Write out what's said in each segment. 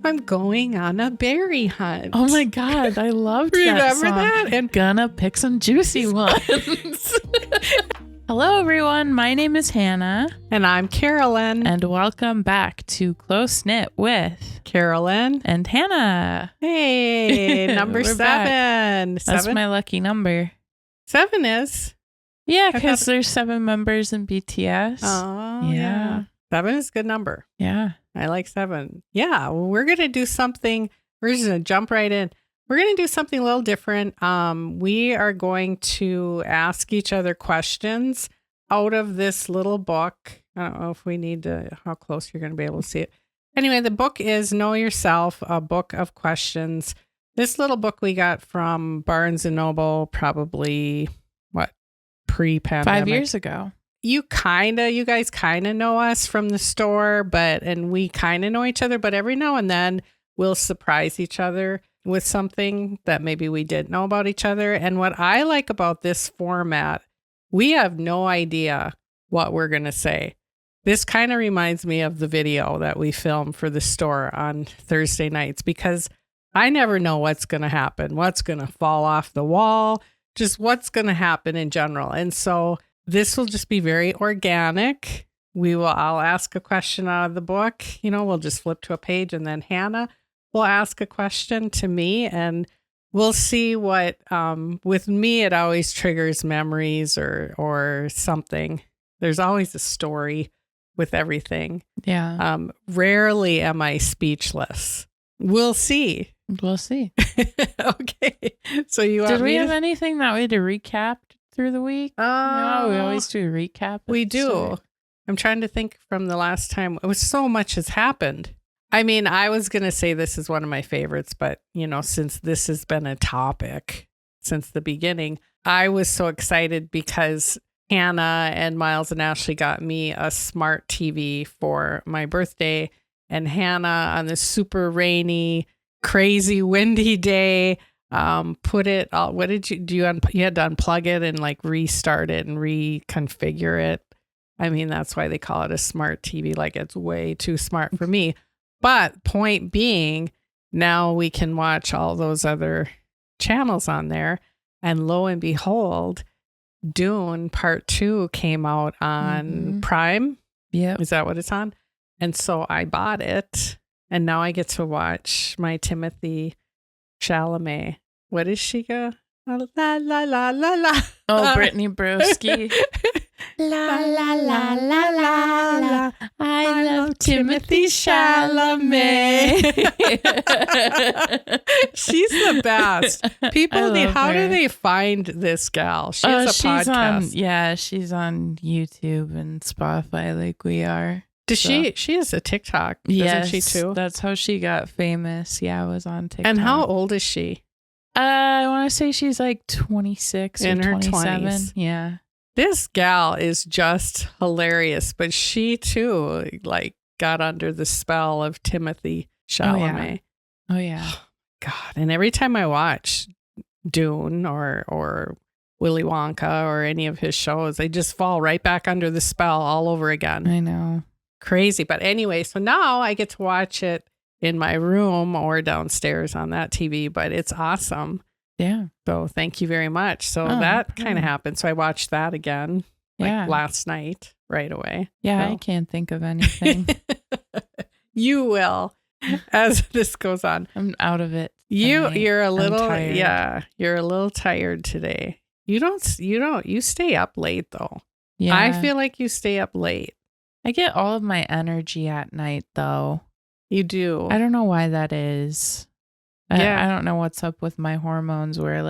I'm going on a berry hunt. Oh my God, I loved that Remember song. that? And Gonna pick some juicy ones. Hello, everyone. My name is Hannah. And I'm Carolyn. And welcome back to Close Knit with Carolyn. and Hannah. Hey, number We're 7. back. That's 7? my lucky number. 7 is? Yeah, because there's 7 members in BTS. Oh, Yeah. yeah. 7 is a good number. Yeah. I like 7. Yeah, we're going to do something. We're just going to jump right in. We're going to do something a little different. We are going to ask each other questions out of this little book. I don't know if we need to, how close you're going to be able to see it. Anyway, the book is Know Yourself, a book of questions. This little book we got from Barnes & Noble probably, pre-pandemic? 5 years ago. You guys kind of know us from the store, and we kind of know each other, but every now and then we'll surprise each other with something that maybe we didn't know about each other. And what I like about this format, we have no idea what we're going to say. This kind of reminds me of the video that we filmed for the store on Thursday nights, because I never know what's going to happen, what's going to fall off the wall, just what's going to happen in general. And so this will just be very organic. I'll ask a question out of the book. We'll just flip to a page, and then Hannah will ask a question to me, and we'll see what, with me, it always triggers memories or something. There's always a story with everything. Yeah. Rarely am I speechless. We'll see. We'll see. Okay. So did we have anything that we had to recap through the week? We always do a recap. We do. I'm trying to think from the last time. It was so much has happened. I mean, I was going to say this is one of my favorites, but since this has been a topic since the beginning, I was so excited because Hannah and Miles and Ashley got me a smart TV for my birthday, and Hannah on this super rainy, crazy windy day, put it all, what did you do? You had to unplug it and restart it and reconfigure it. I mean, that's why they call it a smart TV. It's way too smart for me. But point being, now we can watch all those other channels on there. And lo and behold, Dune Part 2 came out on Prime. Yeah. Is that what it's on? And so I bought it. And now I get to watch my Timothy Chalamet. What is she go? La la la la la. Oh, Brittany Broski. La la la la la la. I love Timothy Chalamet. She's the best. People, how do they find this gal? She has a podcast. She's on YouTube and Spotify like we are. She has a TikTok, doesn't she too? That's how she got famous. Yeah, I was on TikTok. And how old is she? I want to say she's 26 in or her 27. 20s. Yeah. This gal is just hilarious, but she too got under the spell of Timothy Chalamet. Oh yeah. God, and every time I watch Dune or Willy Wonka or any of his shows, they just fall right back under the spell all over again. I know. Crazy. But anyway, so now I get to watch it in my room or downstairs on that TV, but it's awesome. Yeah. So thank you very much. So that kind of happened. So I watched that again last night right away. Yeah, so. I can't think of anything. You will as this goes on. I'm out of it. You're a little tired. you're a little tired today. You stay up late though. Yeah. I feel like you stay up late. I get all of my energy at night though. You do. I don't know why that is. I don't know what's up with my hormones where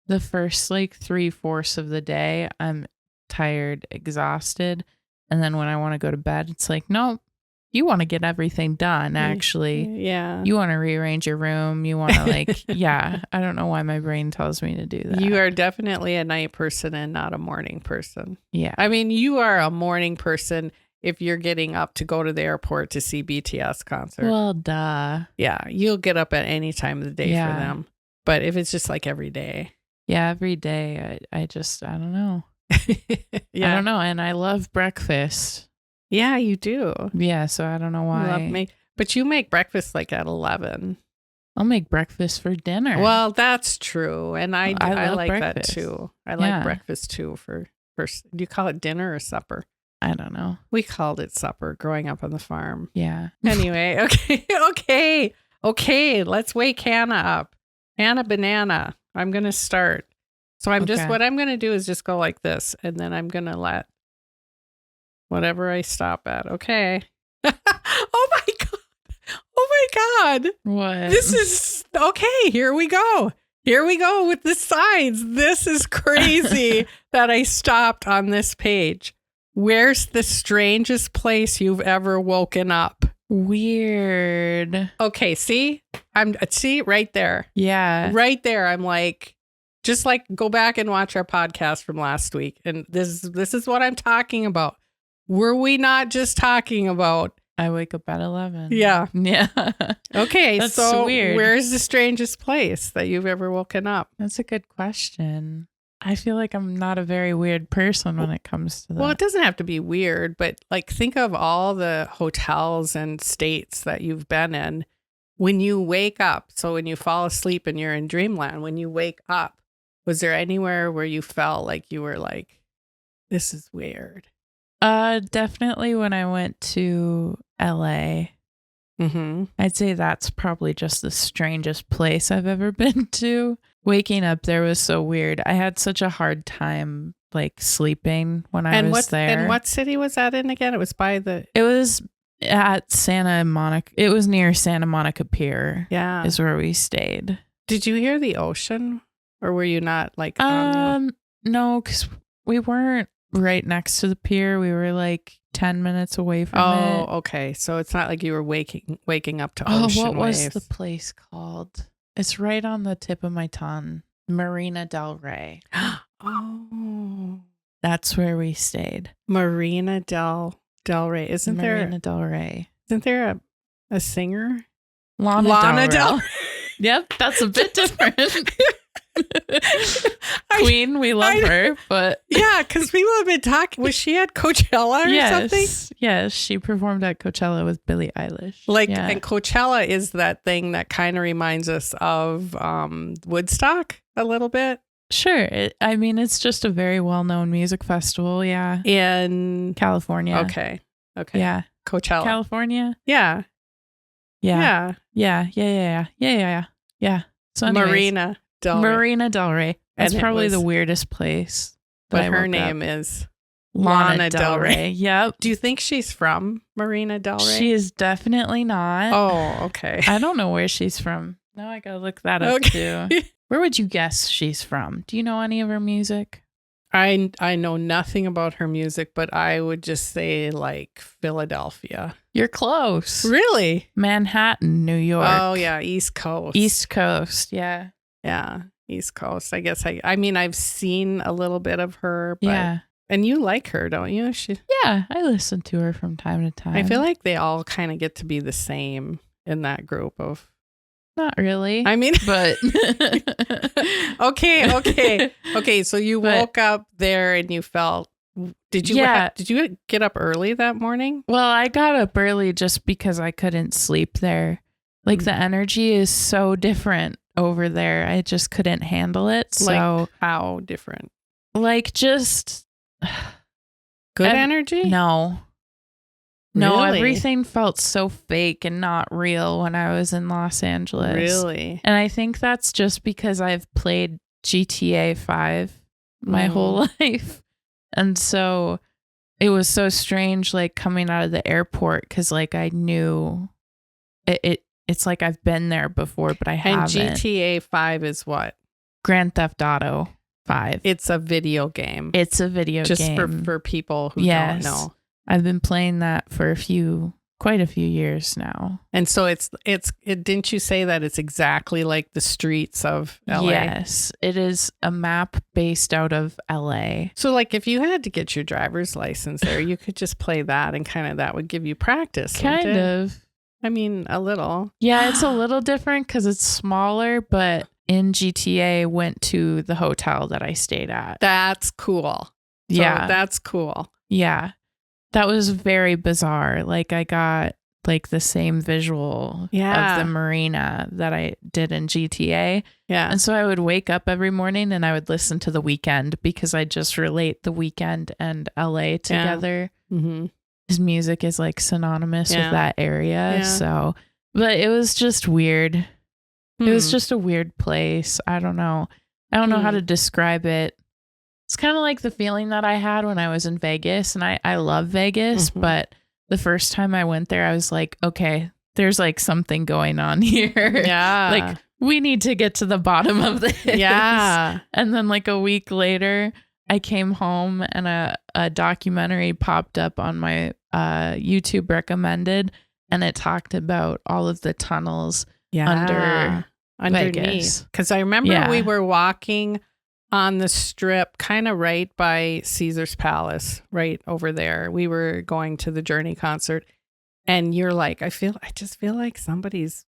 the first 3/4 of the day I'm tired, exhausted. And then when I want to go to bed, it's no, you want to get everything done, actually. Yeah. You want to rearrange your room. You want to I don't know why my brain tells me to do that. You are definitely a night person and not a morning person. Yeah. I mean, you are a morning person if you're getting up to go to the airport to see BTS concert. Well, duh. Yeah. You'll get up at any time of the day for them. But if it's just every day. Yeah, every day. I don't know. Yeah. I don't know. And I love breakfast. Yeah, you do. Yeah, so I don't know why. Love me. But you make breakfast like at 11. I'll make breakfast for dinner. Well, that's true. And I love like breakfast. that too. I like breakfast too for do you call it dinner or supper? I don't know. We called it supper growing up on the farm. Yeah. Anyway, okay. Let's wake Hannah up. Hannah Banana. I'm going to start. So what I'm going to do is just go like this. And then I'm going to let whatever I stop at. Okay. Oh my God. Oh my God. What? This is okay. Here we go. Here we go with the signs. This is crazy that I stopped on this page. Where's the strangest place you've ever woken up? Weird. Okay, see right there. Yeah. Right there. I'm like, just like go back and watch our podcast from last week. And this is what I'm talking about. Were we not just talking about? I wake up at 11. Yeah. Yeah. Okay. That's so weird. Where's the strangest place that you've ever woken up? That's a good question. I feel like I'm not a very weird person when it comes to that. Well, it doesn't have to be weird, but like think of all the hotels and states that you've been in when you wake up. So when you fall asleep and you're in dreamland, when you wake up, was there anywhere where you felt like you were like, this is weird? Definitely when I went to LA. Mm-hmm. I'd say that's probably just the strangest place I've ever been to. Waking up there was so weird. I had such a hard time like sleeping when I was there. And what city was that in again? It was It was at Santa Monica. It was near Santa Monica Pier. Yeah. Is where we stayed. Did you hear the ocean? Or were you not like no, because we weren't right next to the pier. We were like 10 minutes away from it. Oh, okay. So it's not like you were waking up to ocean waves. What was the place called? It's right on the tip of my tongue. Marina Del Rey. Oh. That's where we stayed. Marina Del Rey. Isn't there a singer? Lana Del Rey. Yep, that's a bit different. Queen, we love her, but yeah, because people have been talking. Was she at Coachella or something? Yes, she performed at Coachella with Billie Eilish. And Coachella is that thing that kind of reminds us of Woodstock a little bit. Sure, it's just a very well-known music festival. Yeah, in California. Okay. Yeah, Coachella, California. Yeah. Yeah. So anyways, Marina Del Rey. That's probably the weirdest place. But her name is Lana Del Rey. Yep. Do you think she's from Marina Del Rey? She is definitely not. Oh, okay. I don't know where she's from. Now I gotta look that up too. Where would you guess she's from? Do you know any of her music? I know nothing about her music, but I would just say like Philadelphia. You're close. Really? Manhattan, New York. Oh yeah, East Coast. East Coast, yeah. Yeah, East Coast. I guess I've seen a little bit of her, but yeah. And you like her, don't you? Yeah, I listen to her from time to time. I feel like they all kind of get to be the same in that group of. Not really. I mean, but okay. So you woke up there and you felt. Did you get up early that morning? Well, I got up early just because I couldn't sleep there. Like the energy is so different over there. I just couldn't handle it. So like how different? Like just good energy? No. No, Really? everything felt so fake and not real when I was in Los Angeles. Really? And I think that's just because I've played GTA 5 my whole life. And so it was so strange, like coming out of the airport, because like I knew it's like I've been there before, but I haven't. And GTA 5 is what? Grand Theft Auto 5. It's a video game. It's a video game. Just for people who don't know. I've been playing that for quite a few years now. And so didn't you say that it's exactly like the streets of LA? Yes, it is a map based out of LA. So like if you had to get your driver's license there, you could just play that and kind of that would give you practice. Kind of. I mean, a little. Yeah, it's a little different because it's smaller, but in GTA went to the hotel that I stayed at. That's cool. Yeah. That's cool. Yeah. That was very bizarre. Like I got like the same visual of the marina that I did in GTA. Yeah. And so I would wake up every morning and I would listen to The Weeknd because I just relate The Weeknd and LA together. Yeah. Mm-hmm. His music is like synonymous with that area. Yeah. So, but it was just weird. It was just a weird place. I don't know. I don't know how to describe it. It's kind of like the feeling that I had when I was in Vegas, and I love Vegas, but the first time I went there, I was like, okay, there's like something going on here. Yeah. Like we need to get to the bottom of this. Yeah. And then like a week later, I came home and a documentary popped up on my YouTube recommended, and it talked about all of the tunnels underneath. Because I remember we were walking on the strip, kind of right by Caesar's Palace, right over there. We were going to the Journey concert, and you're like, I just feel like somebody's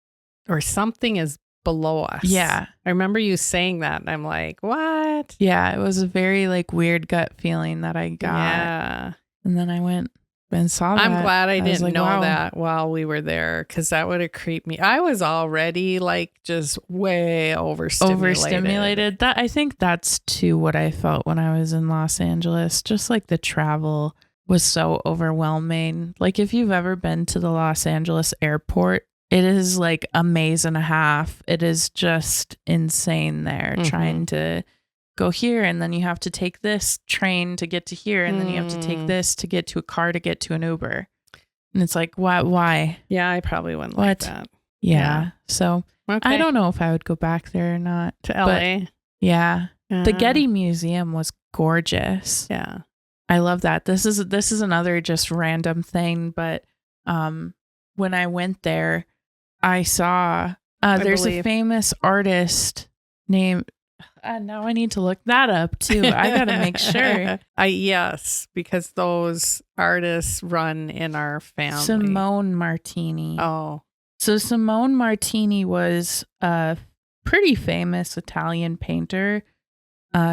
or something is below us. Yeah. I remember you saying that, and I'm like, what? Yeah, it was a very like weird gut feeling that I got. Yeah. And then I went and saw that. I'm glad I didn't know wow. that while we were there, because that would have creeped me. I was already like just way overstimulated. That I think that's too what I felt when I was in Los Angeles. Just like the travel was so overwhelming. Like if you've ever been to the Los Angeles airport, it is like a maze and a half. It is just insane there trying to go here, and then you have to take this train to get to here, and then you have to take this to get to a car to get to an Uber. And it's like, why? Yeah, I probably wouldn't like that. Yeah. So I don't know if I would go back there or not. To LA. Yeah. The Getty Museum was gorgeous. Yeah. I love that. This is another just random thing, but when I went there, I saw there's a famous artist named now I need to look that up too. I got to make sure. Yes, because those artists run in our family. Simone Martini. Oh. So Simone Martini was a pretty famous Italian painter.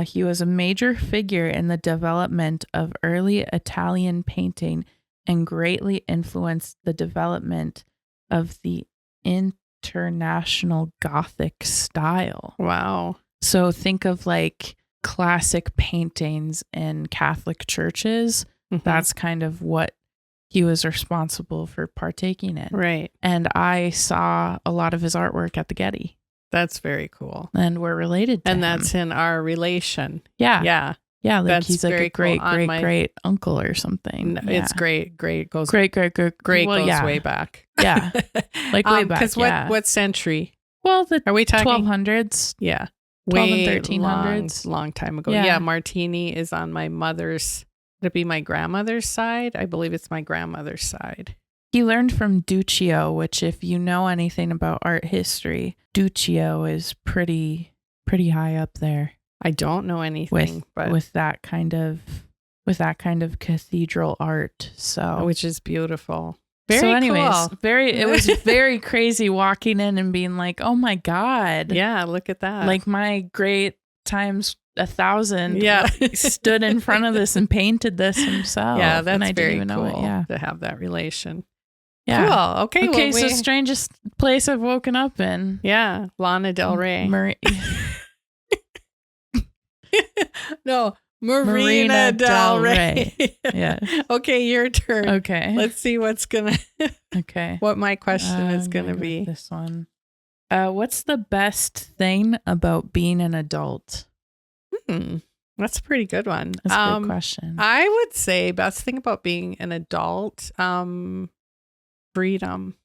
He was a major figure in the development of early Italian painting and greatly influenced the development of the international Gothic style. Wow. So think of like classic paintings in Catholic churches. That's kind of what he was responsible for partaking in. Right. And I saw a lot of his artwork at the Getty. That's very cool. And we're related to him. And that's in our relation. Yeah. Yeah. Yeah, like that's he's like a great, cool. great uncle or something. No, yeah. It's great. Great goes well, goes way back. Yeah. Like way back. Because what century? Well, are we talking 1200s? Yeah. 12 and 1300s. Long time ago. Yeah. Martini is on my mother's, would it be my grandmother's side? I believe it's my grandmother's side. He learned from Duccio, which if you know anything about art history, Duccio is pretty high up there. I don't know anything with that kind of cathedral art. So which is beautiful. Very anyways, cool. It was very crazy walking in and being like, oh my God. Yeah, look at that. Like my great times 1,000 stood in front of this and painted this himself. Yeah, that's and I very didn't even cool know it. to have that relation. Yeah. Cool. Okay. Okay, so strangest place I've woken up in. Yeah, Lana Del Rey. No, Marina Del Rey. Yeah. Okay, your turn. Okay. Let's see what's gonna. Okay. What my question is gonna be. This one. What's the best thing about being an adult? That's a pretty good one. That's a good question. I would say best thing about being an adult, freedom.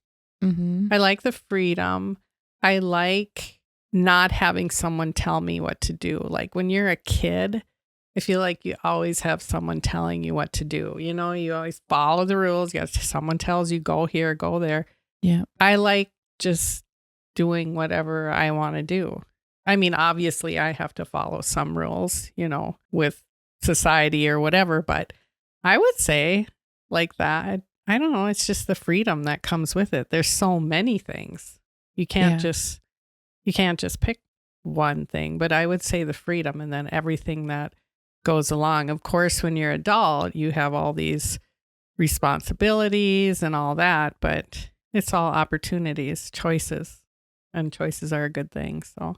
I like the freedom. I like not having someone tell me what to do. Like when you're a kid, I feel like you always have someone telling you what to do. You know, you always follow the rules. Someone tells you go here, go there. Yeah. I like just doing whatever I want to do. I mean, obviously I have to follow some rules, you know, with society or whatever, but I would say like that. I don't know. It's just the freedom that comes with it. There's so many things. You can't just pick one thing, but I would say the freedom and then everything that goes along. Of course, when you're adult, you have all these responsibilities and all that, but it's all opportunities, choices, and choices are a good thing. So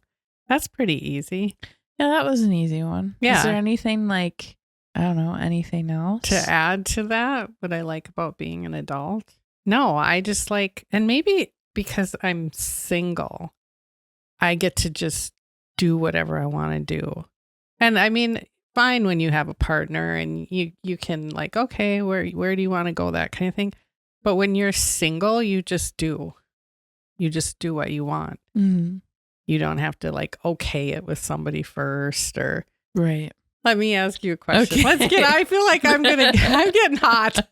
that's pretty easy. Yeah, that was an easy one. Yeah. Is there anything like, I don't know, anything else? To add to that, what I like about being an adult? No, I just like, and maybe because I'm single, I get to just do whatever I want to do. And I mean, fine when you have a partner and you can like, okay, where do you want to go? That kind of thing. But when you're single, you just do. You just do what you want. Mm. You don't have to like okay it with somebody first or Right. Let me ask you a question. Okay. I feel like I'm getting hot.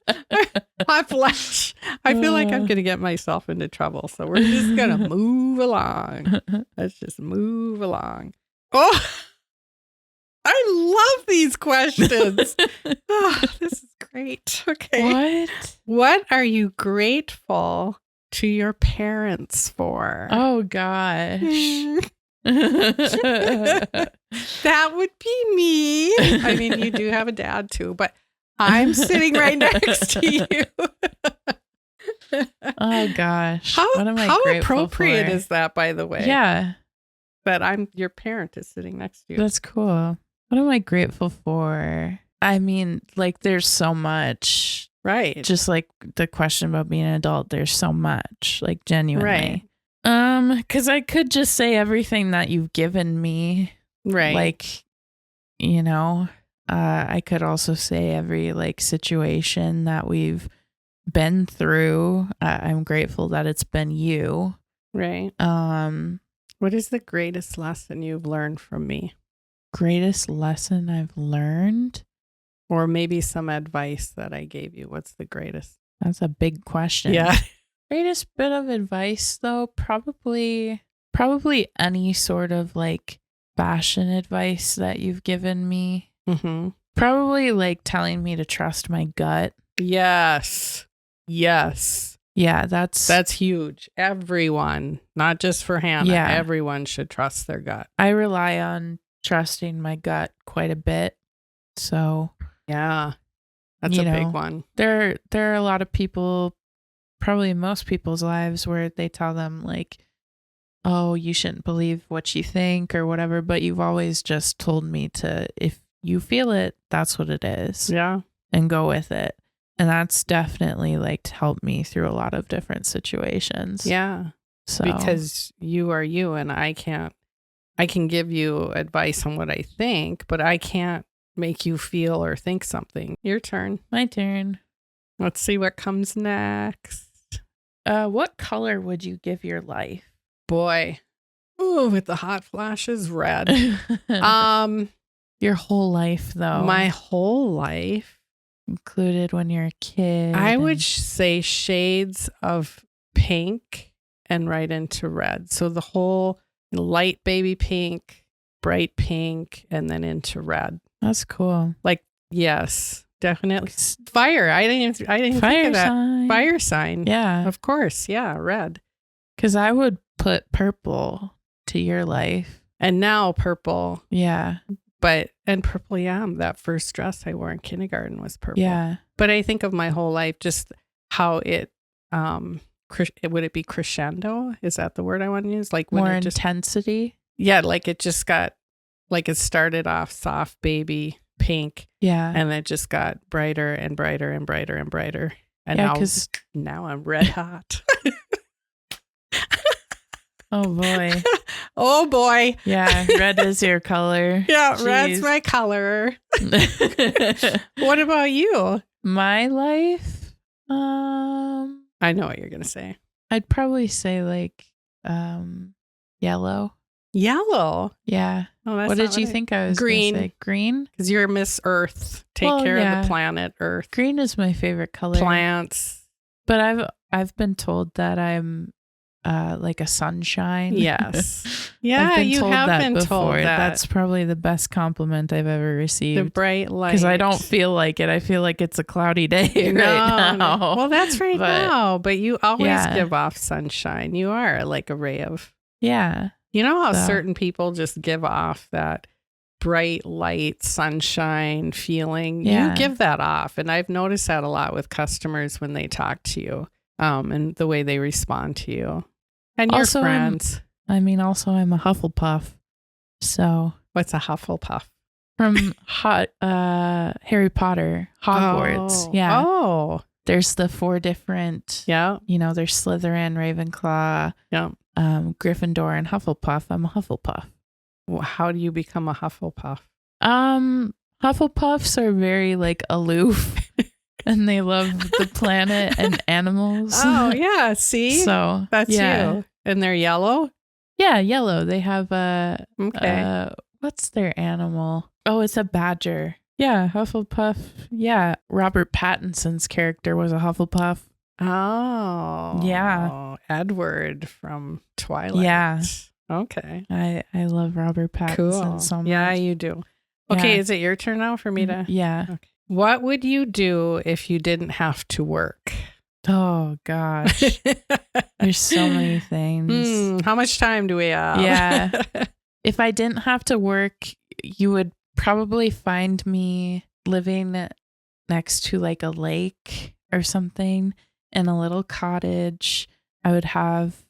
Hot flash. I feel like I'm gonna get myself into trouble. So we're just gonna move along. Let's just move along. Oh, I love these questions. Oh, this is great. Okay. What are you grateful to your parents for? Oh gosh. That would be me. I mean, you do have a dad too, but I'm sitting right next to you. Oh gosh. What am I how grateful appropriate for? is that, by the way? Yeah. That your parent is sitting next to you. That's cool. What am I grateful for? I mean, like there's so much. Right. Just like the question about being an adult, there's so much, like genuinely. Right. Because I could just say everything that you've given me. Right. Like, you know, I could also say every like situation that we've been through. I'm grateful that it's been you. Right. What is the greatest lesson you've learned from me? Greatest lesson I've learned? Or maybe some advice that I gave you. What's the greatest? That's a big question. Yeah. Greatest bit of advice though, probably any sort of like fashion advice that you've given me. Mm-hmm. Probably like telling me to trust my gut. Yes. Yeah, that's huge. Everyone, not just for Hannah. Yeah. Everyone should trust their gut. I rely on trusting my gut quite a bit. So yeah, that's a big one. There are a lot of people, probably in most people's lives, where they tell them like, oh, you shouldn't believe what you think or whatever, but you've always just told me to, if you feel it, that's what it is. Yeah. And go with it. And that's definitely like helped me through a lot of different situations. Yeah. So because you are you, and I can give you advice on what I think, but I can't make you feel or think something. Your turn. My turn. Let's see what comes next. What color would you give your life? Boy. Ooh, with the hot flashes, red. Your whole life though. My whole life. Included when you're a kid. I would say shades of pink and right into red. So the whole light baby pink, bright pink, and then into red. That's cool. Like, yes, definitely. Fire. I didn't think of that. Sign. Fire sign. Yeah. Of course. Yeah. Red. Because I would put purple to your life. And now purple. Yeah. And purple, yeah. That first dress I wore in kindergarten was purple. Yeah. But I think of my whole life, just how it, would it be crescendo? Is that the word I want to use? Like when more intensity? Yeah. Like it just got, like it started off soft baby pink. Yeah. And it just got brighter and brighter and brighter and brighter. And now I'm red hot. Oh boy. Oh boy. Yeah, red is your color. Yeah, Jeez. Red's my color. What about you? My life? I know what you're gonna say. I'd probably say like yellow. Yellow? Yeah. Oh, that's what did you think I was green? Gonna say? Green? Because you're Miss Earth. Take care of the planet Earth. Green is my favorite color. Plants. But I've been told that I'm like a sunshine. Yes. Yeah, you have been told that. That's probably the best compliment I've ever received. The bright light. Because I don't feel like it. I feel like it's a cloudy day right now. No. Well, that's now. But you always give off sunshine. You are like a ray of. Yeah. You know how certain people just give off that bright light, sunshine feeling. Yeah. You give that off. And I've noticed that a lot with customers when they talk to you, and the way they respond to you. And your Also, friends. I'm a Hufflepuff. So What's a Hufflepuff? from Harry Potter, Hogwarts. Oh. Yeah. Oh. There's the 4 different, Yeah. there's Slytherin, Ravenclaw, Yeah. Gryffindor, and Hufflepuff. I'm a Hufflepuff. How do you become a Hufflepuff? Hufflepuffs are very like aloof and they love the planet and animals. Oh, yeah. See? So that's you. And they're yellow? Yeah, yellow. They have Okay. what's their animal? Oh, it's a badger. Yeah, Hufflepuff. Yeah, Robert Pattinson's character was a Hufflepuff. Oh. Yeah. Edward from Twilight. Yeah. Okay. I love Robert Pattinson Cool. so much. Yeah, you do. Okay, Yeah. is it your turn now for me to? Yeah. Okay. What would you do if you didn't have to work? Oh gosh. There's so many things. How much time do we have? Yeah. If I didn't have to work, you would probably find me living next to like a lake or something in a little cottage. I would have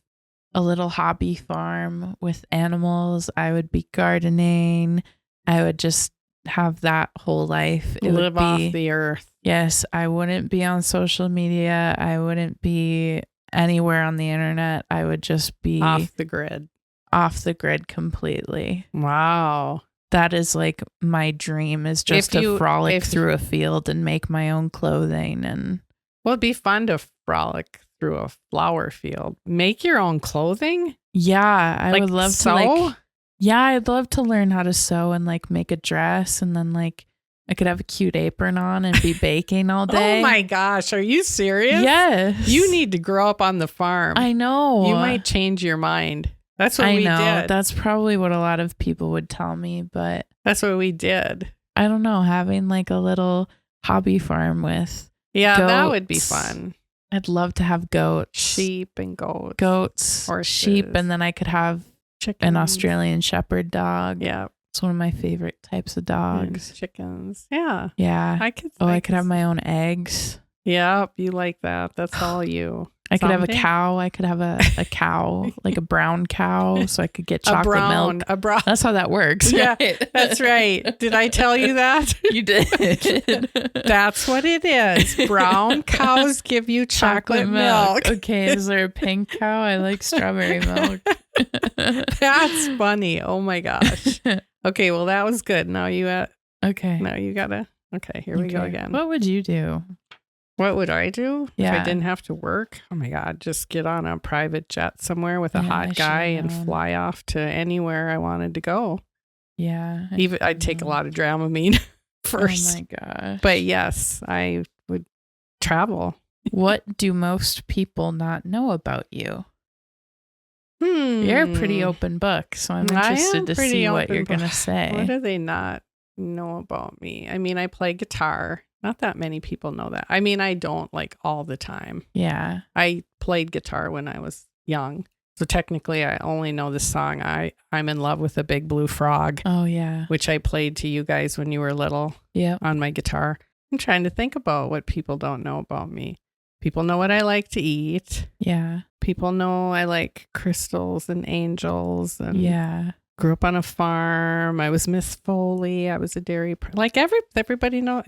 a little hobby farm with animals. I would be gardening. I would just have that whole life. It Live would be, off the earth. Yes, I wouldn't be on social media. I wouldn't be anywhere on the internet. I would just be Off the grid. Off the grid completely. Wow. That is like my dream, is just to frolic through a field and make my own clothing. And well, it'd be fun to frolic through a flower field. Make your own clothing? Yeah, I would love to yeah, I'd love to learn how to sew and like make a dress, and then like I could have a cute apron on and be baking all day. Oh my gosh, are you serious? Yes. You need to grow up on the farm. I know. You might change your mind. That's what we did. That's probably what a lot of people would tell me, but that's what we did. I don't know, having like a little hobby farm with goats. That would be goats. fun. I'd love to have goats. Sheep and goats. Goats, horses, sheep, and then I could have chickens. An Australian Shepherd dog. Yeah. It's one of my favorite types of dogs. And chickens. Yeah. Yeah. I could have my own eggs. Yep, you like that. That's all you. I could have a cow. I could have a cow, like a brown cow, so I could get chocolate milk. A brown. That's how that works. Yeah, right? That's right. Did I tell you that? You did. That's what it is. Brown cows give you chocolate milk. Okay, is there a pink cow? I like strawberry milk. That's funny. Oh my gosh. Okay, well that was good. Now you okay. Now you gotta. Okay, here we go again. What would you do? What would I do if Yeah. I didn't have to work? Oh my God, just get on a private jet somewhere with a hot guy and fly off to anywhere I wanted to go. Yeah. I'd take a lot of Dramamine first. Oh my gosh. But yes, I would travel. What do most people not know about you? You're a pretty open book, so I'm interested to see what you're going to say. What do they not know about me? I mean, I play guitar. Not that many people know that. I mean, I don't like all the time. Yeah. I played guitar when I was young. So technically, I only know the song I'm in Love with a Big Blue Frog. Oh, yeah. Which I played to you guys when you were little. Yeah. On my guitar. I'm trying to think about what people don't know about me. People know what I like to eat. Yeah. People know I like crystals and angels. And yeah. Grew up on a farm. I was Miss Foley. I was a dairy. Like everybody know.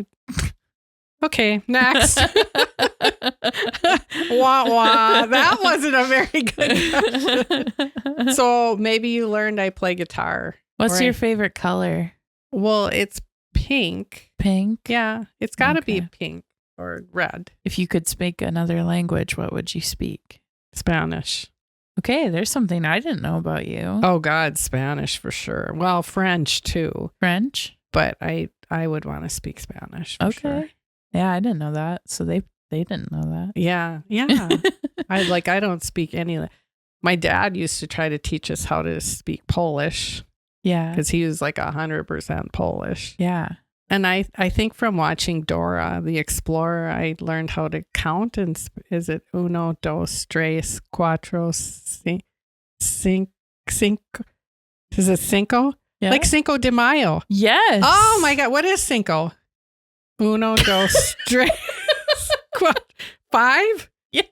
Okay, next. Wah wah. That wasn't a very good question. So maybe you learned I play guitar. What's your favorite color? Well, it's pink. Pink? Yeah, it's got to be pink or red. If you could speak another language, what would you speak? Spanish. Okay, there's something I didn't know about you. Oh God, Spanish for sure. Well, French too. French? But I would want to speak Spanish for sure. Yeah, I didn't know that. So they didn't know that. Yeah. I don't speak any. My dad used to try to teach us how to speak Polish. Yeah. Because he was like 100% Polish. Yeah. And I think from watching Dora the Explorer, I learned how to count. And is it uno, dos, tres, cuatro, cinco? Is it cinco? Yeah. Like Cinco de Mayo. Yes. Oh my God. What is Cinco? Uno, dos, tres, cuatro, 5? Yeah.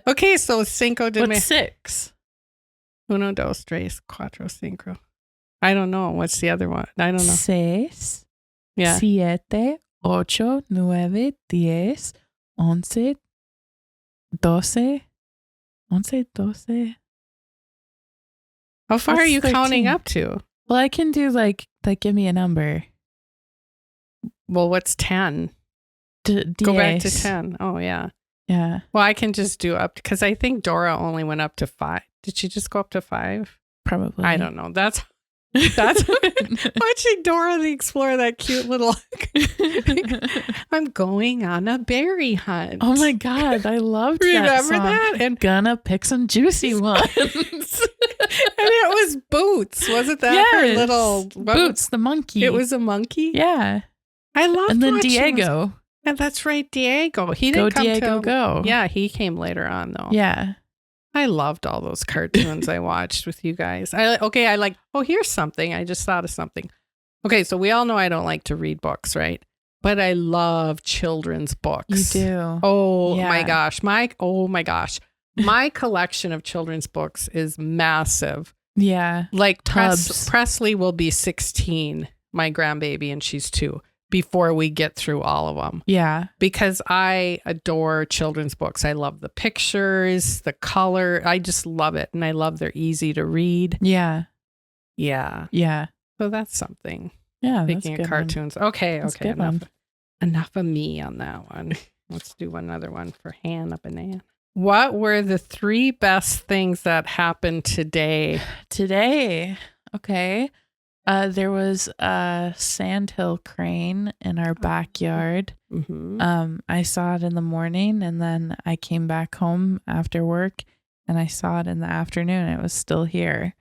Okay, so Cinco de Mayo. What's 6? Uno, dos, tres, cuatro, cinco. I don't know. What's the other one? I don't know. 6, Yeah. 7, 8, 9, 10, 11, 12. 11, 12. How far What's are you 13? counting up to? Well, I can do like give me a number. Well, what's 10? Go back to 10. Oh, yeah. Yeah. Well, I can just do up because I think Dora only went up to 5. Did she just go up to 5? Probably. I don't know. That's watching Dora the Explorer, that cute little I'm going on a berry hunt. Oh my God, I loved that song. Remember that? And gonna pick some juicy ones. and it was Boots. Wasn't that her Yes. little Boots, the monkey. It was a monkey? Yeah. I love And then Diego. And that's right, Diego. He Go didn't come Diego, till, go. Yeah, he came later on though. Yeah. I loved all those cartoons I watched with you guys. Here's something. I just thought of something. Okay, so we all know I don't like to read books, right? But I love children's books. You do. Oh Yeah. my gosh. My collection of children's books is massive. Yeah. Like Tubs. Presley will be 16, my grandbaby, and she's 2, before we get through all of them. Yeah. Because I adore children's books. I love the pictures, the color. I just love it. And I love they're easy to read. Yeah. Yeah. Yeah. So that's something. Yeah. Speaking of cartoons. Okay. That's Okay. a good one. Enough of me on that one. Let's do another one for Hannah Banana. What were the 3 best things that happened today? Today. Okay. There was a sandhill crane in our backyard. Mm-hmm. I saw it in the morning, and then I came back home after work and I saw it in the afternoon. It was still here.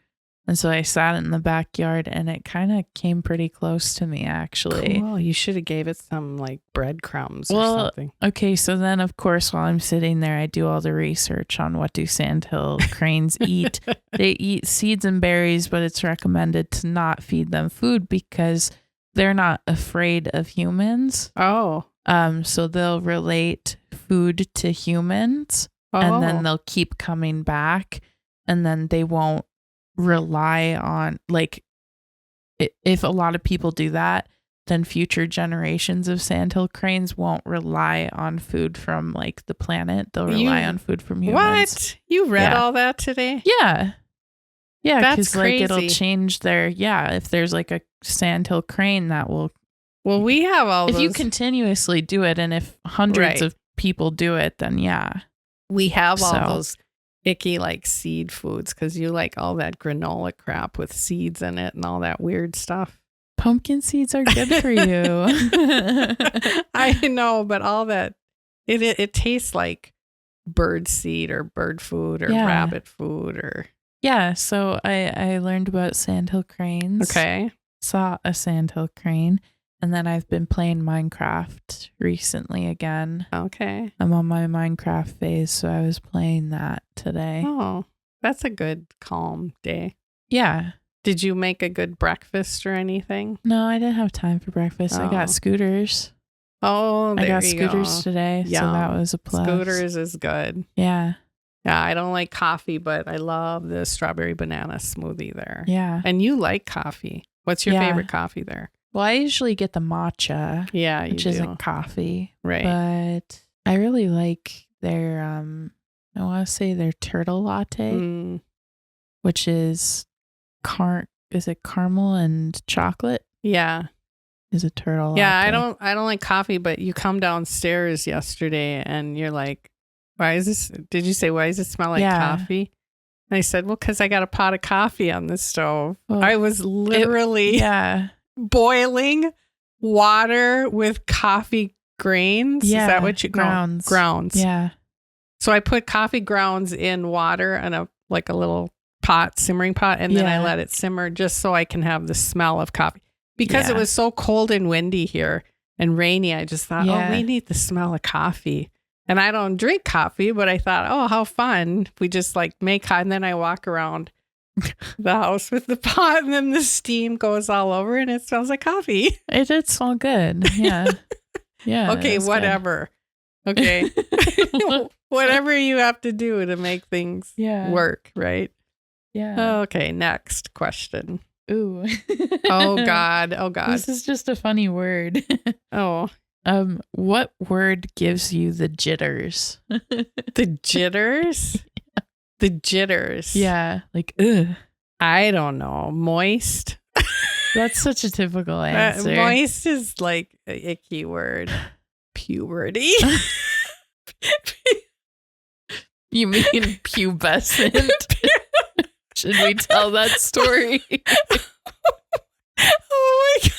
And so I sat in the backyard, and it kind of came pretty close to me, actually. Cool. You should have gave it some like breadcrumbs or something. Okay, so then of course while I'm sitting there, I do all the research on what do sandhill cranes eat. They eat seeds and berries, but it's recommended to not feed them food because they're not afraid of humans. Oh. So they'll relate food to humans, and then they'll keep coming back, and then they won't rely on, like, if a lot of people do that, then future generations of sandhill cranes won't rely on food from like the planet. They'll rely on food from humans. What? You read all that today? Yeah. Yeah, that's because like crazy. it'll change their, if there's like a sandhill crane that will. Well, we have all if those. you continuously do it, and if hundreds of people do it, then we have all those icky like seed foods because you like all that granola crap with seeds in it and all that weird stuff. Pumpkin seeds are good for you. I know, but all that it tastes like bird seed or bird food or rabbit food or. Yeah, so I learned about sandhill cranes. Okay. Saw a sandhill crane, and then I've been playing Minecraft recently again. Okay. I'm on my Minecraft phase, so I was playing that today. Oh, that's a good calm day. Yeah. Did you make a good breakfast or anything? No, I didn't have time for breakfast. I got scooters. Oh, there I got you scooters go. today, so that was a plus. Scooters is good. Yeah. Yeah, I don't like coffee, but I love the strawberry banana smoothie there. Yeah. And you like coffee. What's your favorite coffee there? Well, I usually get the matcha. Yeah, which isn't coffee. Right. But I really like their, I want to say their turtle latte, which is is it caramel and chocolate? Yeah. Is a turtle latte. Yeah, I don't like coffee, but you come downstairs yesterday and you're like, why does it smell like coffee? And I said, well, because I got a pot of coffee on the stove. Well, I was literally boiling water with coffee grains. Yeah. Is that what you grounds? Grounds. Yeah. So I put coffee grounds in water and a little pot, simmering pot, and then I let it simmer just so I can have the smell of coffee. Because it was so cold and windy here and rainy, I just thought, we need the smell of coffee. And I don't drink coffee, but I thought, oh, how fun if we just like make coffee. And then I walk around the house with the pot, and then the steam goes all over and it smells like coffee. It did smell good. Yeah. Yeah. Okay, whatever. Good. Okay. Whatever you have to do to make things work, right? Yeah. Okay, next question. Ooh. Oh God. This is just a funny word. Oh. What word gives you the jitters? The jitters? Yeah. The jitters. Yeah. Like, ugh. I don't know. Moist. That's such a typical answer. Moist is like a icky word. Puberty. You mean pubescent? Should we tell that story? Oh my God.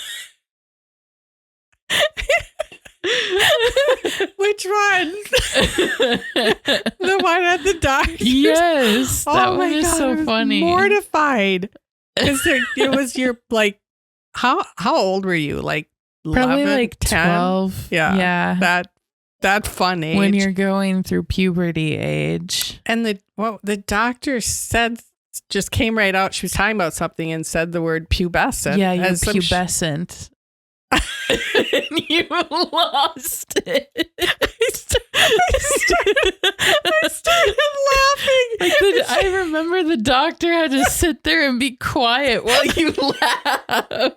Which one? The one at the doctor? Yes. That one is so funny. Mortified. Because it was your, like, how old were you? Like 11, probably like 10? 12. Yeah. That fun age. When you're going through puberty age. And the doctor said, just came right out. She was talking about something and said the word pubescent. Yeah, you're pubescent. And you lost it. I started laughing. I remember the doctor had to sit there and be quiet while you laughed. I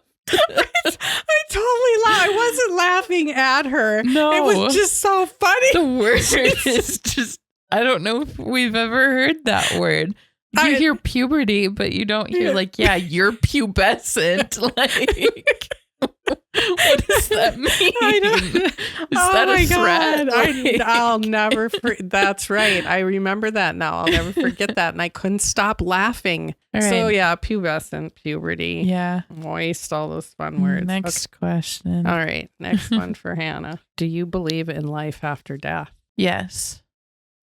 totally laughed. I wasn't laughing at her. No. It was just so funny. The word is just, I don't know if we've ever heard that word. You hear puberty, but you don't hear you're pubescent. Like, what does that mean? Is that a threat? I'll never. That's right. I remember that now. I'll never forget that, and I couldn't stop laughing. Right. So yeah, pubescent, puberty, moist, all those fun words. Next question. All right, next one for Hannah. Do you believe in life after death? Yes.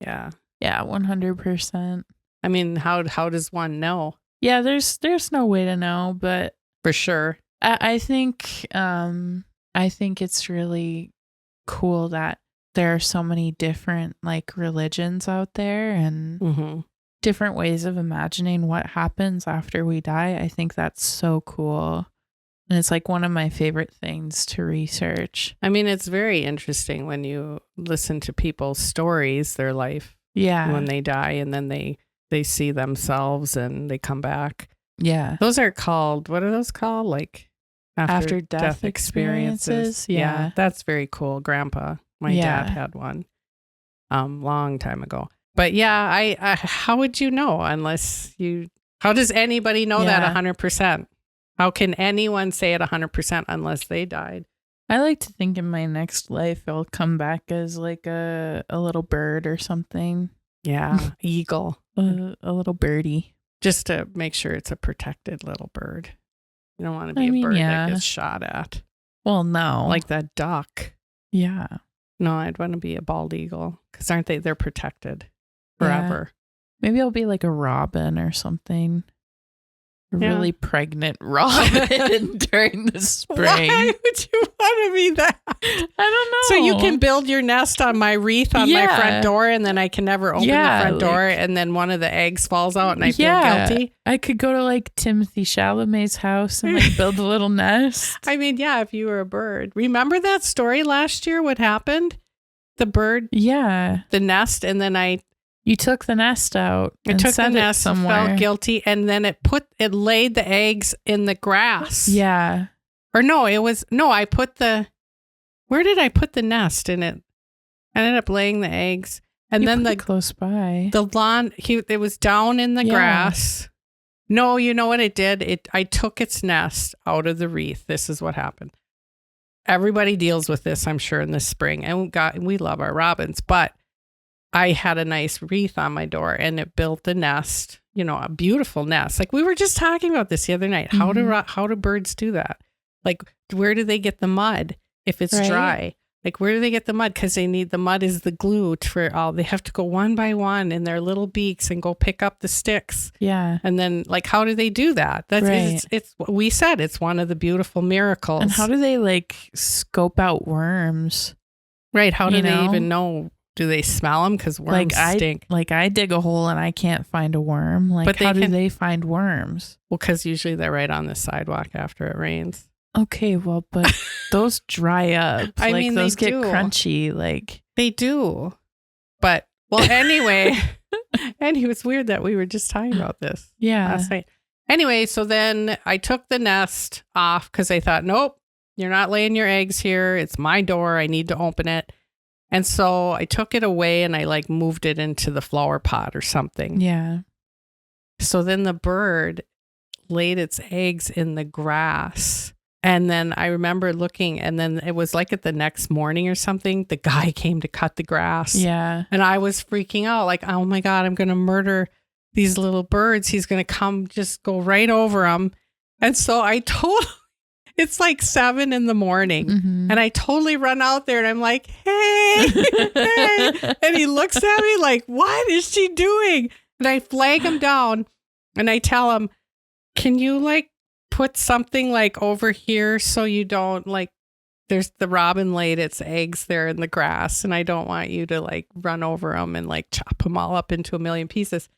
Yeah. Yeah, 100%. I mean, how does one know? Yeah, there's no way to know, but for sure. I think it's really cool that there are so many different like religions out there and different ways of imagining what happens after we die. I think that's so cool. And it's like one of my favorite things to research. I mean, it's very interesting when you listen to people's stories, their life. Yeah. When they die and then they see themselves and they come back. Yeah. Those are called, what are those called? Like after death experiences. Yeah. That's very cool. Grandpa, my dad had one long time ago. But yeah, I how would you know how does anybody know that 100%? How can anyone say it 100% unless they died? I like to think in my next life I'll come back as like a little bird or something. Yeah, eagle. A little birdie. Just to make sure it's a protected little bird. You don't want to be a bird that gets shot at. Well, no. Like that duck. Yeah. No, I'd want to be a bald eagle. Because they're protected forever. Yeah. Maybe I'll be like a robin or something. Really pregnant robin during the spring. Why would you want to be that? I don't know. So you can build your nest on my wreath on my front door, and then I can never open the front door, and then one of the eggs falls out, and I feel guilty. I could go to like Timothy Chalamet's house and like build a little nest. I mean, yeah, if you were a bird. Remember that story last year? What happened? The bird, the nest, and then you took the nest out. I took the nest, somewhere. Felt guilty, and then it laid the eggs in the grass. Yeah. Or I put where did I put the nest in it? I ended up laying the eggs, and then close by the lawn. It was down in the grass. No, you know what it did? I took its nest out of the wreath. This is what happened. Everybody deals with this, I'm sure, in the spring, and we love our robins, but I had a nice wreath on my door and it built the nest, a beautiful nest. Like we were just talking about this the other night. How do birds do that? Like, where do they get the mud if it's dry? Like, where do they get the mud? Because the mud is the glue they have to go one by one in their little beaks and go pick up the sticks. Yeah. And then like, how do they do that? It's we said it's one of the beautiful miracles. And how do they like scope out worms? Right. How do they even know Do they smell them? Because worms stink. I dig a hole and I can't find a worm. Like, but how do they find worms? Well, because usually they're right on the sidewalk after it rains. Okay, well, but those dry up. I mean, those they get crunchy. Like, they do. But, well, anyway. And it was weird that we were just talking about this last night. Anyway, so then I took the nest off because I thought, nope, you're not laying your eggs here. It's my door. I need to open it. And so I took it away and I like moved it into the flower pot or something. Yeah. So then the bird laid its eggs in the grass. And then I remember looking, and then it was like at the next morning or something, the guy came to cut the grass. Yeah. And I was freaking out like, oh my God, I'm going to murder these little birds. He's going to come, just go right over them. And so I it's like 7 a.m. and I totally run out there and I'm like, hey, hey. And he looks at me like, what is she doing? And I flag him down and I tell him, can you like put something like over here so you don't like, there's the robin laid its eggs there in the grass and I don't want you to like run over them and like chop them all up into a million pieces.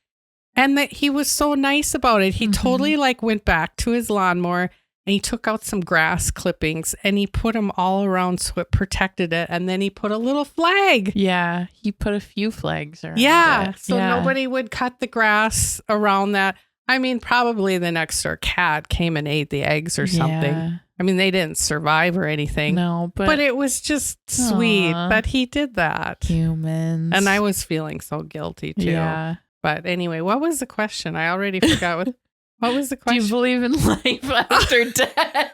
And that he was so nice about it. He totally like went back to his lawnmower and he took out some grass clippings and he put them all around so it protected it. And then he put a little flag. Yeah. He put a few flags around it. So nobody would cut the grass around that. I mean, probably the next door cat came and ate the eggs or something. Yeah. I mean, they didn't survive or anything. No, but it was just sweet that he did that. Humans. And I was feeling so guilty too. Yeah. But anyway, what was the question? I already forgot what was the question? Do you believe in life after death?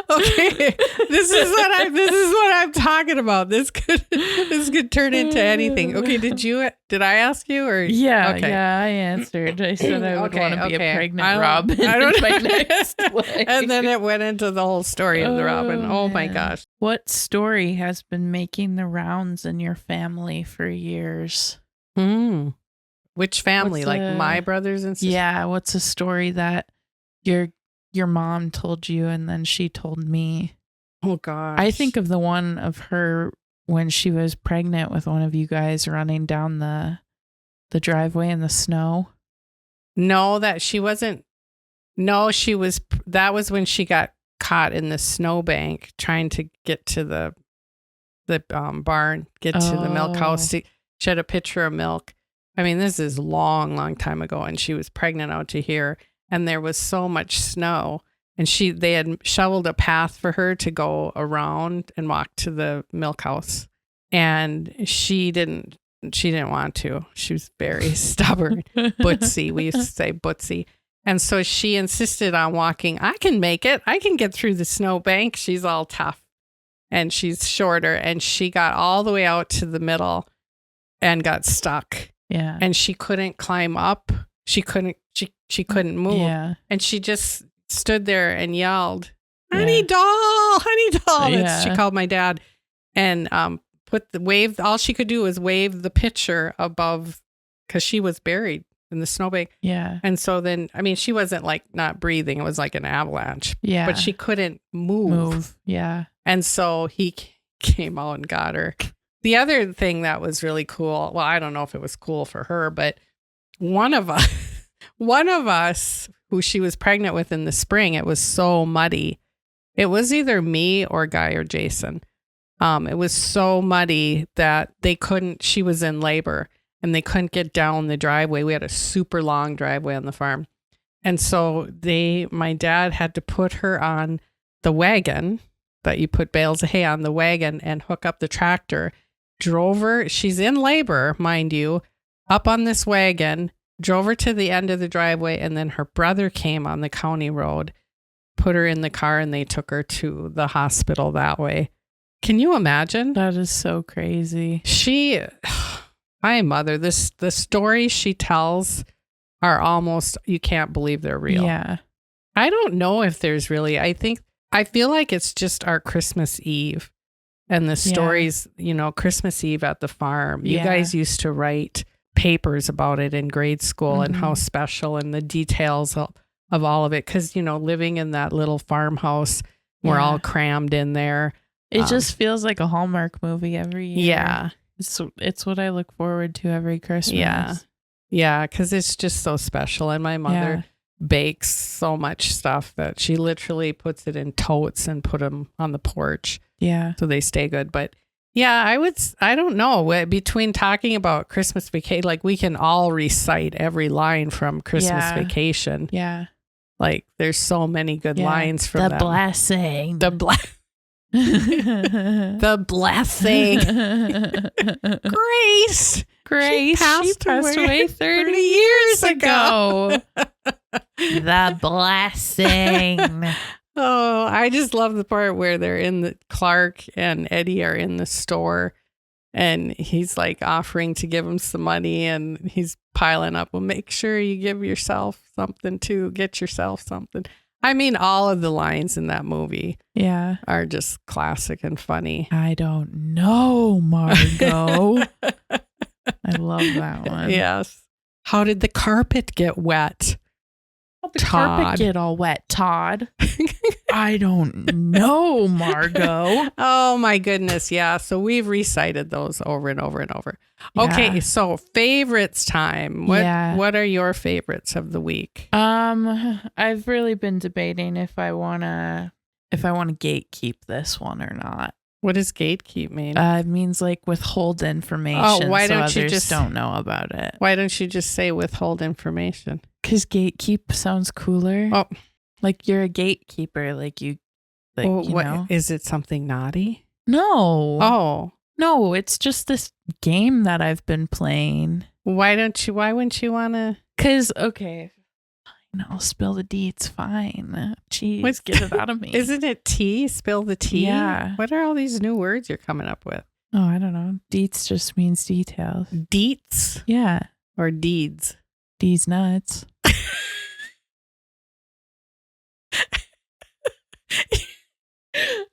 Okay, this is what I'm talking about. This could turn into anything. Okay, did I ask you or yeah? Okay. Yeah, I answered. I said I would want to be a pregnant robin. I don't my next life. And then it went into the whole story of the robin. Oh my gosh! What story has been making the rounds in your family for years? Which family? Like my brothers and sisters? Yeah. What's a story that your mom told you and then she told me? Oh gosh. I think of the one of her when she was pregnant with one of you guys running down the driveway in the snow. No, that she wasn't. No, she was. That was when she got caught in the snowbank trying to get to the barn, get to the milk house. She had a pitcher of milk. I mean, this is long time ago, and she was pregnant out to here. And there was so much snow, and they had shoveled a path for her to go around and walk to the milk house. And she didn't want to. She was very stubborn, bootsy. We used to say bootsy. And so she insisted on walking. I can make it. I can get through the snowbank. She's all tough and she's shorter. And she got all the way out to the middle and got stuck. Yeah. And she couldn't climb up. She couldn't move. Yeah. And she just stood there and yelled, honey doll, honey doll. Yeah. She called my dad and all she could do was wave the pitcher above because she was buried in the snowbank. Yeah. And so then, I mean, she wasn't like not breathing. It was like an avalanche. Yeah. But she couldn't move. Yeah. And so he came out and got her. The other thing that was really cool, well, I don't know if it was cool for her, but one of us who she was pregnant with in the spring, it was so muddy. It was either me or Guy or Jason. It was so muddy that she was in labor and they couldn't get down the driveway. We had a super long driveway on the farm. And so my dad had to put her on the wagon that you put bales of hay on the wagon and hook up the tractor. Drove her, she's in labor, mind you, up on this wagon, drove her to the end of the driveway, and then her brother came on the county road, put her in the car, and they took her to the hospital that way. Can you imagine? That is so crazy. My mother, the stories she tells are almost, you can't believe they're real. Yeah. I don't know if there's really, I feel like it's just our Christmas Eve and the stories, Christmas Eve at the farm. You guys used to write papers about it in grade school and how special and the details of all of it. Because, living in that little farmhouse, we're all crammed in there. It just feels like a Hallmark movie every year. Yeah. It's what I look forward to every Christmas. Yeah. Yeah, because it's just so special. And my mother bakes so much stuff that she literally puts it in totes and put them on the porch. Yeah. So they stay good. But yeah, I don't know. Between talking about Christmas Vacation, like we can all recite every line from Christmas Vacation. Yeah. Like there's so many good lines from the blessing. The blessing. Grace. She passed away 30 years ago. The blessing. Oh, I just love the part where Clark and Eddie are in the store and he's like offering to give him some money and he's piling up. Well, make sure you give yourself something too. Get yourself something. I mean, all of the lines in that movie are just classic and funny. I don't know, Margot. I love that one. Yes. How did the carpet get wet? How'd the carpet get all wet, Todd? I don't know, Margot. Oh my goodness. Yeah. So we've recited those over and over and over. Yeah. Okay. So favorites time. What are your favorites of the week? I've really been debating if I wanna gatekeep this one or not. What does gatekeep mean? It means like withhold information. Why don't so you others don't know about it? Why don't you just say withhold information? Because gatekeep sounds cooler. Oh, like you're a gatekeeper. You know. Is it something naughty? No. Oh. No, it's just this game that I've been playing. Why wouldn't you want to? Because, okay. Fine, I'll spill the deets. Fine. Jeez, get it out of me. Isn't it tea? Spill the tea? Yeah. What are all these new words you're coming up with? Oh, I don't know. Deets just means details. Deets? Yeah. Or deeds? D's nuts.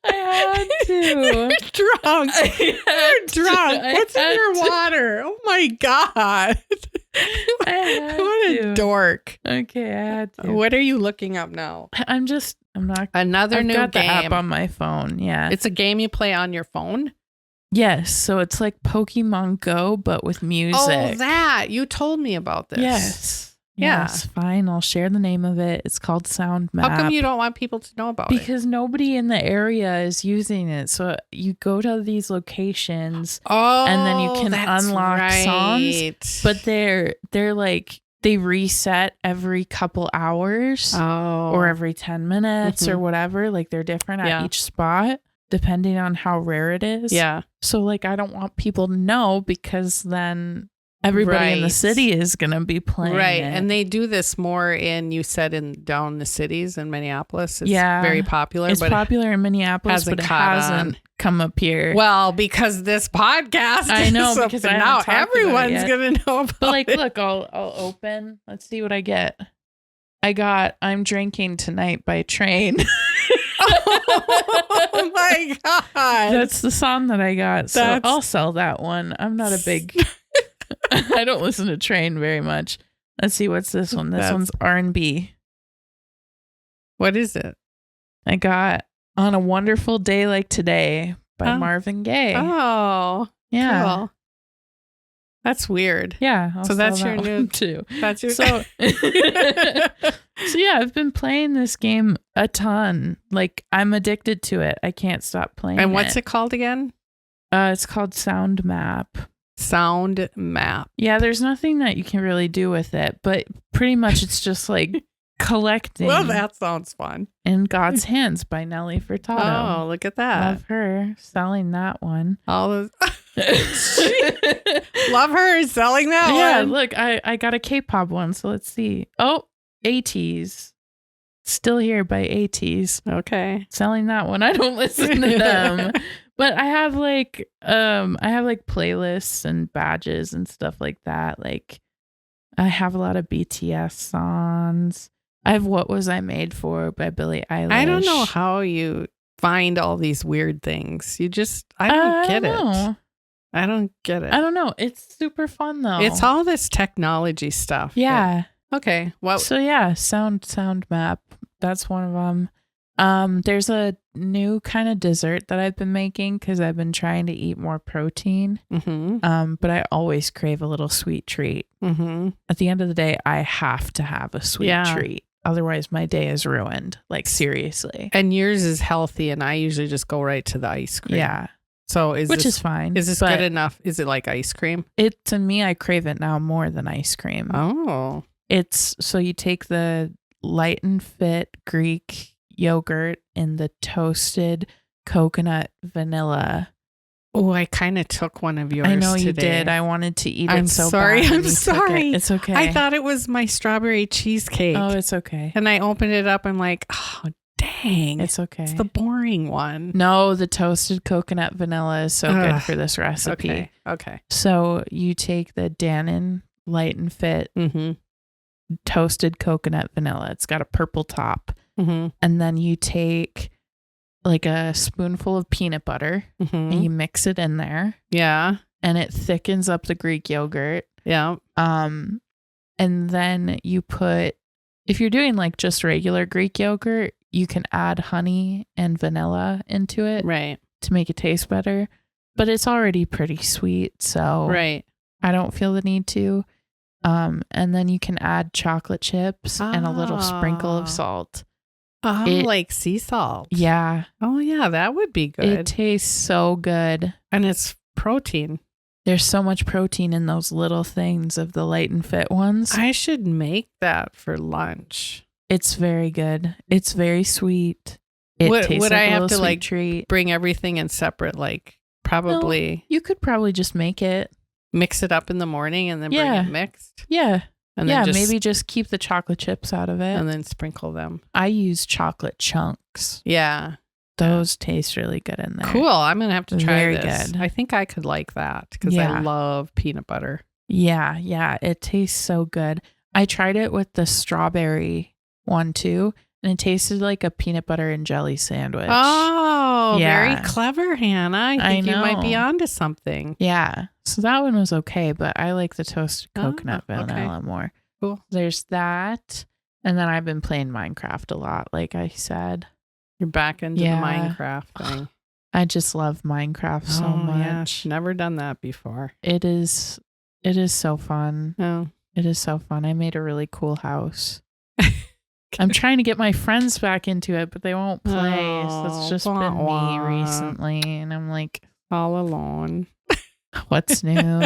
I had to. You're drunk. You're drunk. What's in your water? Oh my God. What a dork. Okay, I had to. What are you looking up now? I'm not. Another new got game. The app on my phone. Yeah. It's a game you play on your phone? Yes. So it's like Pokemon Go, but with music. Oh, that. You told me about this. Yes. Yeah. Yes, fine. I'll share the name of it. It's called Sound Map. How come you don't want people to know about it? Because nobody in the area is using it. So you go to these locations and then you can unlock songs. But they're like, they reset every couple hours or every 10 minutes or whatever. Like they're different at each spot depending on how rare it is. Yeah. So like, I don't want people to know because then everybody in the city is going to be playing it. And they do this more down the cities in Minneapolis. It's very popular. It's popular in Minneapolis, but it hasn't come up here. Well, because this podcast I know, because now everyone's going to know about it. But like, look, I'll open. Let's see what I get. I'm Drinking Tonight by Train. Oh my God. That's the song that I got. So I'll sell that one. I'm not a big... I don't listen to Train very much. Let's see, what's this one? This one's R&B. What is it? I got On a Wonderful Day Like Today by Marvin Gaye. Oh, yeah. Cool. That's weird. Yeah. So that's your new too. That's your so yeah, I've been playing this game a ton. Like I'm addicted to it. I can't stop playing. And what's it called again? It's called Sound Map. Sound Map. Yeah, there's nothing that you can really do with it, but pretty much it's just like collecting. Well, that sounds fun. In God's Hands by Nelly Furtado. Oh, look at that. Love her selling that one. All those Love her selling that one. Yeah, look, I got a K-pop one, so let's see. Oh, ATEEZ. Still Here by ATEEZ. Okay. Selling that one. I don't listen to them. But I have like playlists and badges and stuff like that. Like I have a lot of BTS songs. I have What Was I Made For by Billie Eilish. I don't know how you find all these weird things. I don't get it. I don't get it. I don't know. It's super fun though. It's all this technology stuff. Yeah. Okay. Well. So yeah, Sound Map. That's one of them. There's a new kind of dessert that I've been making because I've been trying to eat more protein. But I always crave a little sweet treat. At the end of the day, I have to have a sweet treat. Otherwise, my day is ruined. Like, seriously. And yours is healthy, and I usually just go right to the ice cream. Yeah. So which is fine. Is this good enough? Is it like ice cream? To me, I crave it now more than ice cream. Oh. So you take the Light and Fit Greek yogurt in the toasted coconut vanilla. Oh, I kind of took one of yours today. I know you did. I wanted to eat it so sorry. bad. I'm sorry. It's okay. I thought it was my strawberry cheesecake. Oh, it's okay. And I opened it up. I'm like, oh, dang. It's okay. It's the boring one. No, the toasted coconut vanilla is so good for this recipe. Okay. So you take the Dannon Light and Fit toasted coconut vanilla. It's got a purple top. And then you take like a spoonful of peanut butter and you mix it in there. Yeah. And it thickens up the Greek yogurt. Yeah. And then you put, if you're doing like just regular Greek yogurt, you can add honey and vanilla into it. Right. To make it taste better. But it's already pretty sweet. So right. I don't feel the need to. And then you can add chocolate chips and a little sprinkle of salt. Oh, like sea salt. Yeah. Oh, yeah, that would be good. It tastes so good. And it's protein. There's so much protein in those little things of the Light and Fit ones. I should make that for lunch. It's very good. It's very sweet. It tastes would like I a have little to sweet like treat. Bring everything in separate, like probably? No, you could probably just make it. Mix it up in the morning and then bring it mixed? Yeah. And then maybe just keep the chocolate chips out of it. And then sprinkle them. I use chocolate chunks. Yeah. Those taste really good in there. Cool. I'm going to have to try Very this. good. I think I could like that because I love peanut butter. Yeah. It tastes so good. I tried it with the strawberry one too, and it tasted like a peanut butter and jelly sandwich. Oh, very clever, Hannah. I think you might be onto something. Yeah. So that one was okay, but I like the toasted coconut vanilla more. Cool. There's that. And then I've been playing Minecraft a lot, like I said. You're back into the Minecraft thing. I just love Minecraft so much. Yeah. Never done that before. It is so fun. Oh. It is so fun. I made a really cool house. I'm trying to get my friends back into it, but they won't play. So it's just been me recently. And I'm like, all alone. What's new?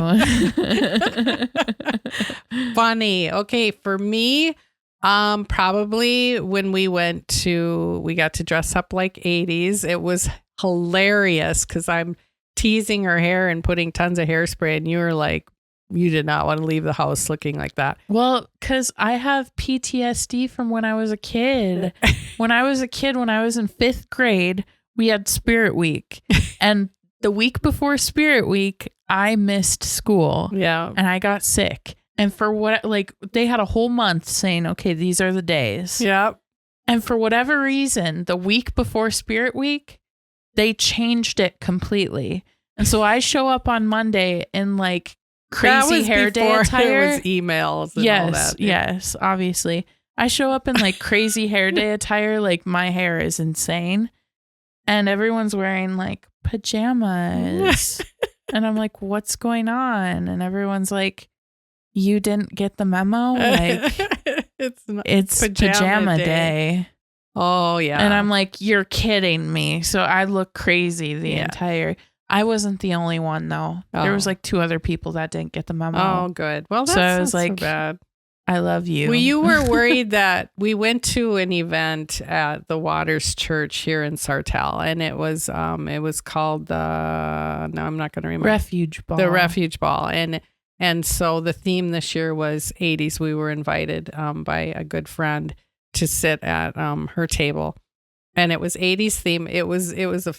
Funny. Okay, for me, probably when we got to dress up like 80s. It was hilarious because I'm teasing her hair and putting tons of hairspray, and you were like, you did not want to leave the house looking like that. Well, because I have PTSD from when I was a kid. When I was in 5th grade, we had Spirit Week. And the week before Spirit Week, I missed school. Yeah. And I got sick. And they had a whole month saying, okay, these are the days. Yeah. And for whatever reason, the week before Spirit Week, they changed it completely. And so I show up on Monday in like crazy hair day attire. It was emails and all that. Yes, obviously. I show up in like crazy hair day attire, like my hair is insane. And everyone's wearing like pajamas. And I'm like, what's going on? And everyone's like, you didn't get the memo? Like, it's pajama day. Oh, yeah. And I'm like, you're kidding me. So I look crazy the entire... I wasn't the only one, though. Oh. There was like 2 other people that didn't get the memo. Oh, good. Well, that's not so bad. I love you. Well, you were worried that we went to an event at the Waters Church here in Sartell, and it was called I'm not going to remember. Refuge Ball. The Refuge Ball. And so the theme this year was 80s. We were invited by a good friend to sit at her table, and it was 80s theme. It was a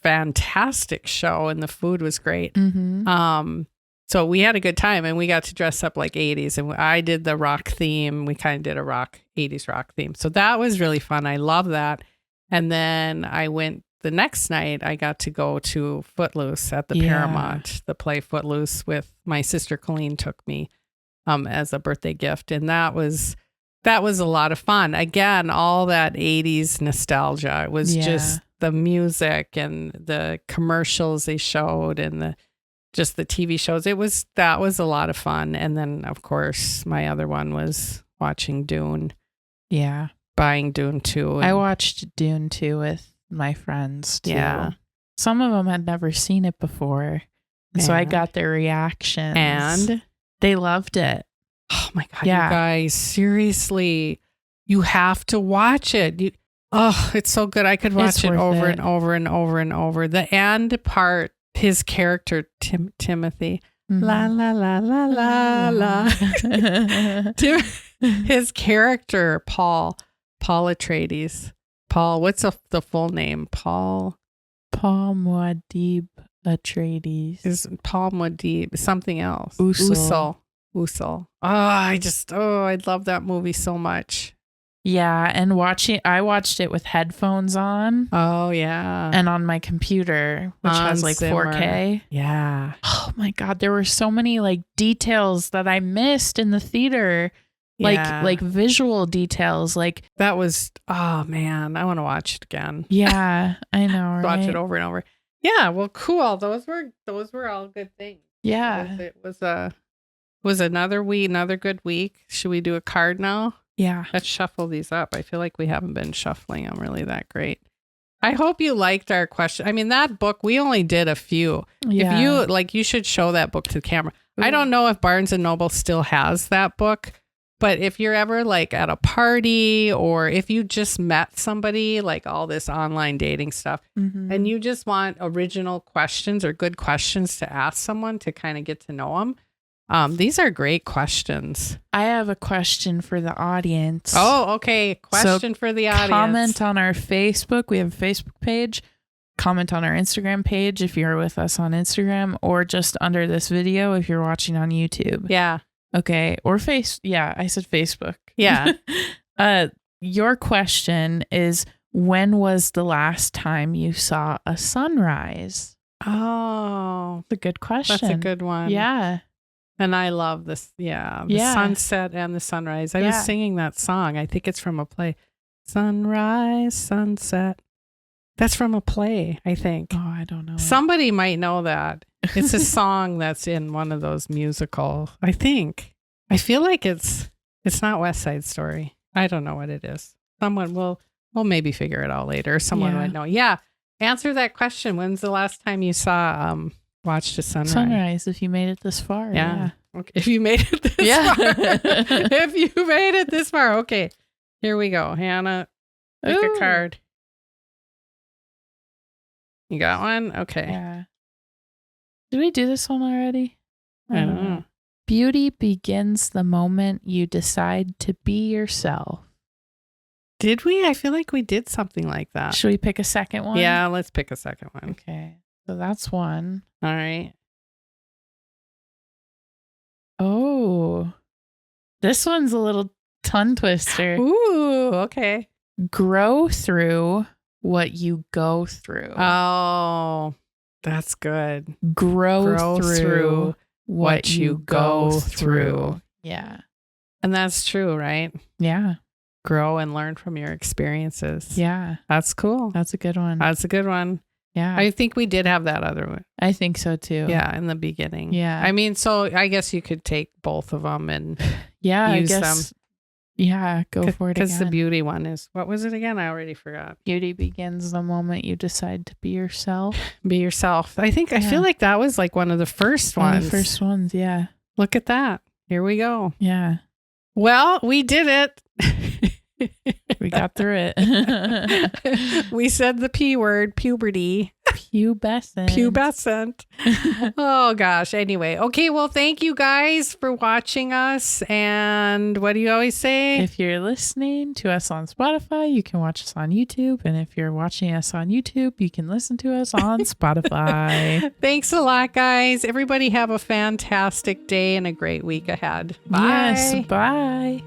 fantastic show, and the food was great. Mm-hmm. So we had a good time, and we got to dress up like 80s, and I did the rock theme. We kind of did a 80s rock theme. So that was really fun. I love that. And then I went the next night, I got to go to Footloose at the Paramount, the play Footloose with my sister Colleen took me as a birthday gift. And that was that was a lot of fun. Again, all that 80s nostalgia. It was just the music and the commercials they showed and just the TV shows. That was a lot of fun. And then, of course, my other one was watching Dune. Yeah. Buying Dune 2. I watched Dune 2 with my friends too. Yeah. Some of them had never seen it before. And so I got their reactions. And they loved it. Oh my God, you guys, seriously, you have to watch it. It's so good. I could watch it over and over and over and over. The end part, his character, Timothy, la, la, la, la, la, la. His character, Paul Atreides. Paul, what's the full name? Paul Muad'Dib Atreides. Is Paul Muad'Dib something else? Usul. I love that movie so much. Yeah, and I watched it with headphones on. Oh yeah. And on my computer, which has like 4K. Yeah. Oh my God, there were so many like details that I missed in the theater. Like visual details. Like that was, oh man, I want to watch it again. Yeah, I know. Right? Watch it over and over. Yeah, well, cool. Those were all good things. Yeah. It was another good week. Should we do a card now? Yeah. Let's shuffle these up. I feel like we haven't been shuffling them really that great. I hope you liked our question. I mean, that book, we only did a few. Yeah. If you should show that book to the camera. Ooh. I don't know if Barnes & Noble still has that book, but if you're ever like at a party or if you just met somebody, like all this online dating stuff, and you just want original questions or good questions to ask someone to kind of get to know them, these are great questions. I have a question for the audience. Oh, okay. Question for the audience. Comment on our Facebook. We have a Facebook page. Comment on our Instagram page if you're with us on Instagram, or just under this video if you're watching on YouTube. Yeah. Okay. Or I said Facebook. Yeah. Your question is, when was the last time you saw a sunrise? Oh, that's a good question. That's a good one. Yeah. And I love this. Yeah. The sunset and the sunrise. I was singing that song. I think it's from a play. Sunrise, sunset. That's from a play, I think. Oh, I don't know. Somebody might know that. It's a song that's in one of those musical, I think. I feel like it's not West Side Story. I don't know what it is. Someone will maybe figure it out later. Someone might know. Yeah. Answer that question. When's the last time you watched a sunrise? Sunrise, if you made it this far. Yeah. Okay. If you made it this far. If you made it this far. Okay. Here we go. Hannah, pick a card. You got one? Okay. Yeah. Did we do this one already? I don't know. Beauty begins the moment you decide to be yourself. Did we? I feel like we did something like that. Should we pick a second one? Yeah, let's pick a second one. Okay. So that's one. All right. Oh. This one's a little tongue twister. Ooh, okay. Grow through what you go through. Oh, that's good. Grow through what you go through. Yeah. And that's true, right? Yeah. Grow and learn from your experiences. Yeah. That's cool. That's a good one. That's a good one. Yeah. I think we did have that other one. I think so too. Yeah, in the beginning. Yeah. I mean, so I guess you could take both of them and use them. Yeah, go for it again. Because the beauty one is, what was it again? I already forgot. Beauty begins the moment you decide to be yourself. Be yourself. I feel like that was like one of the first ones. One of the first ones, yeah. Look at that. Here we go. Yeah. Well, we did it. We got through it. We said the P word, puberty. Pubescent. Oh gosh. Anyway. Okay. Well, thank you guys for watching us. And what do you always say? If you're listening to us on Spotify, you can watch us on YouTube. And if you're watching us on YouTube, you can listen to us on Spotify. Thanks a lot, guys. Everybody have a fantastic day and a great week ahead. Bye. Yes. Bye.